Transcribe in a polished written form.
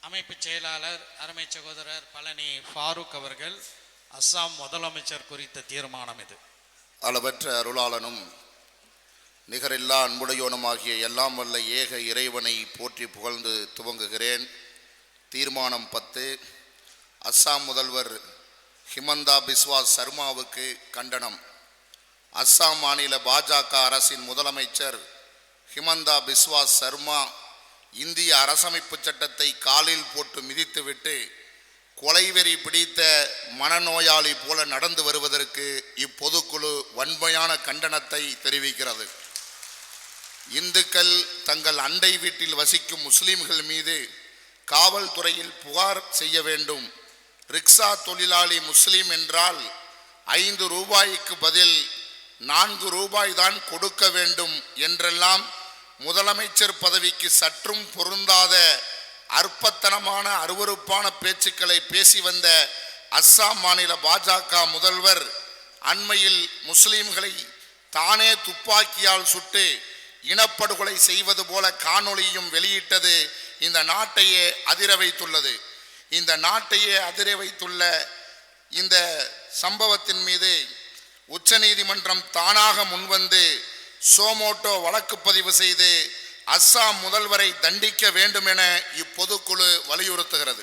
அமைப்பு செயலாளர் அருமை சகோதரர் பழனி ஃபாரூக் அவர்கள் அஸ்ஸாம் முதலமைச்சர் குறித்த தீர்மானம் இது. அளவற்ற அருளாளனும் நிகரில்லா அன்புடையோனுமாகிய எல்லாம் வல்ல ஏக இறைவனை போற்றி புகழ்ந்து துவங்குகிறேன். தீர்மானம் 10. அஸ்ஸாம் முதல்வர் ஹிமந்தா பிஸ்வா சர்மாவுக்கு கண்டனம். அஸ்ஸாம் மாநில பாஜக அரசின் முதலமைச்சர் ஹிமந்தா பிஸ்வா சர்மா இந்திய அரசமைப்பு சட்டத்தை காலில் போட்டு மிதித்துவிட்டு கொலைவெறி பிடித்த மனநோயாளி போல நடந்து வருவதற்கு இப்பொதுக்குழு வன்மையான கண்டனத்தை தெரிவிக்கிறது. இந்துக்கள் தங்கள் அண்டை வீட்டில் வசிக்கும் முஸ்லிம்கள் மீது காவல்துறையில் புகார் செய்ய வேண்டும். ரிக்ஷா தொழிலாளி முஸ்லிம் என்றால் 5 ரூபாய்க்கு பதில் 4 ரூபாய் தான் கொடுக்க வேண்டும் என்றெல்லாம் முதலமைச்சர் பதவிக்கு சற்றும் பொருந்தாத அற்பத்தனமான அருவருப்பான பேச்சுக்களை பேசி வந்த அஸ்ஸாம் மாநில பாஜக முதல்வர் அண்மையில் முஸ்லிம்களை தானே துப்பாக்கியால் சுட்டு இனப்படுகொலை செய்வது போல காணொளியும் வெளியிட்டது இந்த நாட்டையே அதிர வைத்துள்ளது. இந்த நாட்டையே அதிர வைத்துள்ள இந்த சம்பவத்தின் மீது உச்சநீதிமன்றம் தானாக முன்வந்து சோமோட்டோ வழக்கு பதிவு செய்து அஸ்ஸாம் முதல்வரை தண்டிக்க வேண்டும் என இப்பொதுக்குழு வலியுறுத்துகிறது.